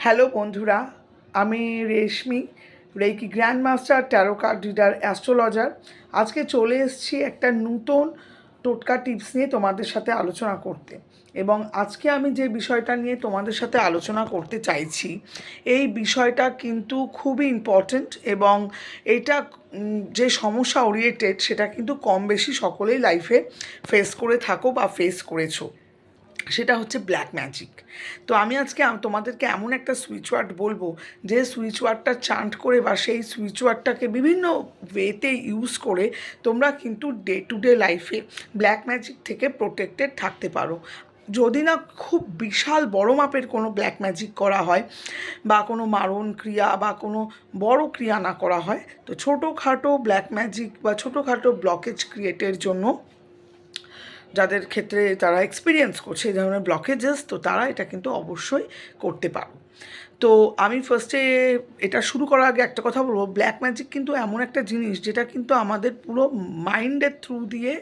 Hello বন্ধুরা, আমি Reshmi, Reiki grand master, tarot card reader, astrologer. আজকে চলে এসেছি একটা নূতন টোটকা টিপস নিয়ে তোমাদের সাথে আলোচনা করতে। এবং আজকে আমি যে বিষয়টা নিয়ে তোমাদের সাথে আলোচনা করতে চাইছি, এই বিষয়টা কিন্তু খুবই ইম্পর্ট্যান্ট এবং এটা যে সমস্যা ওরিয়েন্টেড সেটা কিন্তু কম বেশি সকলেই লাইফে ফেস করে থাকো বা ফেস করেছো। সেটা হচ্ছে ব্ল্যাক ম্যাজিক। তো আমি আজকে তোমাদেরকে এমন একটা সুইচ ওয়ার্ড বলবো, যে সুইচ ওয়ার্ডটা চান্ট করে বা সেই সুইচ ওয়ার্ডটাকে বিভিন্ন ওয়েতে ইউজ করে তোমরা কিন্তু ডে টু ডে লাইফে ব্ল্যাক ম্যাজিক থেকে প্রোটেক্টেড থাকতে পারো। যদি না খুব বিশাল বড় মাপের কোনো ব্ল্যাক ম্যাজিক করা হয় বা কোনো মারণ ক্রিয়া বা কোনো বড় ক্রিয়া না করা হয়, তো ছোটোখাটো ব্ল্যাক ম্যাজিক বা ছোটোখাটো ব্লকেজ ক্রিয়েটের জন্য যাদের ক্ষেত্রে তারা এক্সপিরিয়েন্স করছে এই ধরনের ব্লকেজেস, তো তারা এটা কিন্তু অবশ্যই করতে পারো। তো আমি ফার্স্টে এটা শুরু করার আগে একটা কথা বলবো, ব্ল্যাক ম্যাজিক কিন্তু এমন একটা জিনিস যেটা কিন্তু আমাদের পুরো মাইন্ডের থ্রু দিয়ে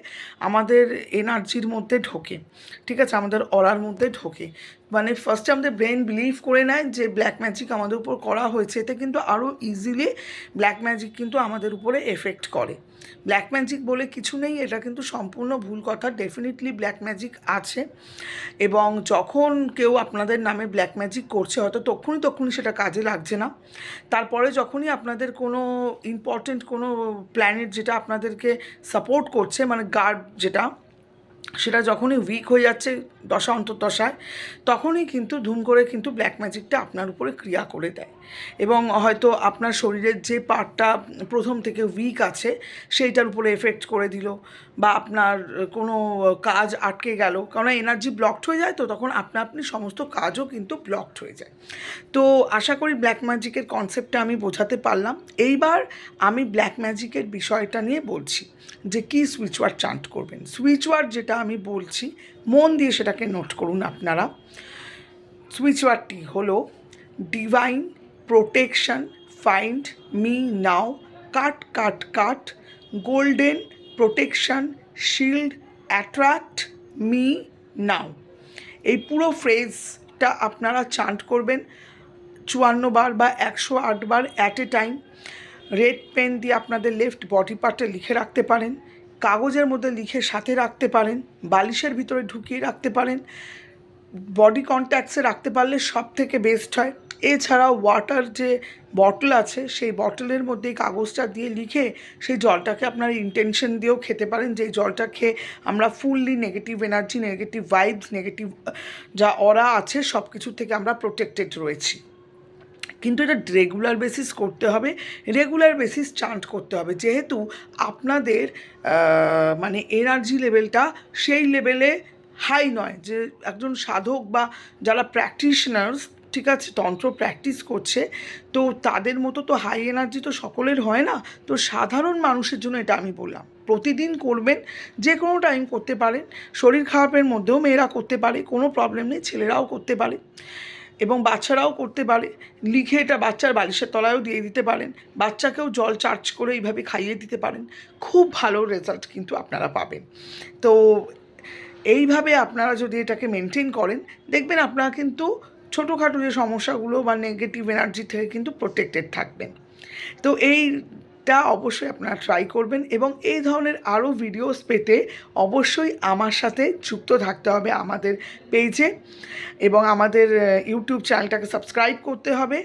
আমাদের এনার্জির মধ্যে ঢোকে, ঠিক আছে, আমাদের অরার মধ্যে ঢোকে। মানে ফার্স্টে আমাদের ব্রেন বিলিভ করে নেয় যে ব্ল্যাক ম্যাজিক আমাদের উপর করা হয়েছে, এতে কিন্তু আরও ইজিলি ব্ল্যাক ম্যাজিক কিন্তু আমাদের উপরে এফেক্ট করে। ব্ল্যাক ম্যাজিক বলে কিছু নেই, এটা কিন্তু সম্পূর্ণ ভুল কথা। ডেফিনেটলি ব্ল্যাক ম্যাজিক আছে, এবং যখন কেউ আপনাদের নামে ব্ল্যাক ম্যাজিক করছে হয়তো তখনই সেটা কাজে লাগছে না, তারপরে যখনই আপনাদের কোনো ইম্পর্টেন্ট কোনো প্ল্যানেট যেটা আপনাদেরকে সাপোর্ট করছে, মানে গার্ড যেটা, সেটা যখনই উইক হয়ে যাচ্ছে দশা অন্তর্দশায়, তখনই কিন্তু ধুম করে কিন্তু ব্ল্যাক ম্যাজিকটা আপনার উপরে ক্রিয়া করে দেয়। এবং হয়তো আপনার শরীরের যে পার্টটা প্রথম থেকে উইক আছে সেইটার উপরে এফেক্ট করে দিল, বা আপনার কোনো কাজ আটকে গেল, কারণ এনার্জি ব্লকড হয়ে যায়, তো তখন আপনি সমস্ত কাজও কিন্তু ব্লকড হয়ে যায়। তো আশা করি ব্ল্যাক ম্যাজিকের কনসেপ্টটা আমি বোঝাতে পারলাম। এইবার আমি ব্ল্যাক ম্যাজিকের বিষয়টা নিয়ে বলছি যে কী সুইচ ওয়ার্ড চান্ট করবেন। সুইচ ওয়ার্ড যেটা আমি বলছি মন দিয়ে সেটাকে নোট করুন আপনারা। সুইচ ওয়ার্ডটি হলো divine protection, find me now, cut cut cut, golden protection, shield, attract me now. এই পুরো ফ্রেজটা আপনারা চান্ট করবেন 54 বার বা 108 বার at a time. Red pen দিয়ে আপনাদের লেফট বডি পার্টে লিখে রাখতে পারেন, কাগজের মধ্যে লিখে সাথে রাখতে পারেন, বালিশের ভিতরে ঢুকিয়ে রাখতে পারেন, বডি কন্ট্যাক্টসে রাখতে পারলে সব থেকে বেস্ট হয়। এছাড়াও ওয়াটার যে বটল আছে সেই বটলের মধ্যে কাগজটা দিয়ে লিখে সেই জলটাকে আপনারা ইন্টেনশন দিয়েও খেতে পারেন, যে জলটা খেয়ে আমরা fully negative energy, negative vibes, negative যা অরা আছে সব কিছু থেকে আমরা প্রোটেক্টেড রয়েছি। কিন্তু এটা রেগুলার বেসিস করতে হবে, রেগুলার বেসিস চান্ট করতে হবে, যেহেতু আপনাদের মানে এনার্জি লেভেলটা সেই লেভেলে হাই নয় যে একজন সাধক বা যারা প্র্যাকটিশনার্স, ঠিক আছে, তন্ত্র প্র্যাকটিস করছে, তো তাদের মতো তো হাই এনার্জি তো সকলের হয় না। তো সাধারণ মানুষের জন্য এটা আমি বললাম, প্রতিদিন করবেন, যে কোনো টাইম করতে পারেন, শরীর খারাপের মধ্যেও মেয়েরা করতে পারে, কোনো প্রবলেম নেই, ছেলেরাও করতে পারে এবং বাচ্চারাও করতে পারে। লিখে এটা বাচ্চার বালিশের তলায়ও দিয়ে দিতে পারেন, বাচ্চাকেও জল চার্জ করে এইভাবে খাইয়ে দিতে পারেন, খুব ভালো রেজাল্ট কিন্তু আপনারা পাবেন। তো এইভাবে আপনারা যদি এটাকে মেনটেন করেন, দেখবেন আপনারা কিন্তু ছোটোখাটো যে সমস্যাগুলো বা নেগেটিভ এনার্জি থেকে কিন্তু প্রোটেক্টেড থাকবেন। তো এইটা অবশ্যই আপনারা ট্রাই করবেন, এবং এই ধরনের আরও ভিডিওস পেতে অবশ্যই আমার সাথে যুক্ত থাকতে হবে আমাদের পেজে, এবং আমাদের ইউটিউব চ্যানেলটাকে সাবস্ক্রাইব করতে হবে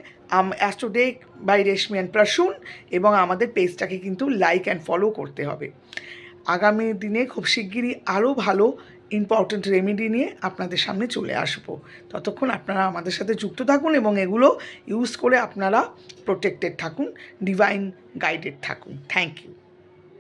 অ্যাস্ট্রোডেক বাই রেশমি অ্যান্ড প্রসূন, এবং আমাদের পেজটাকে কিন্তু লাইক অ্যান্ড ফলো করতে হবে। আগামী দিনে খুব শিগগিরই আরও ভালো ইম্পর্ট্যান্ট রেমেডি নিয়ে আপনাদের সামনে চলে আসবো। ততক্ষণ আপনারা আমাদের সাথে যুক্ত থাকুন এবং এগুলো ইউজ করে আপনারা প্রোটেক্টেড থাকুন, ডিভাইন গাইডেড থাকুন। Thank you.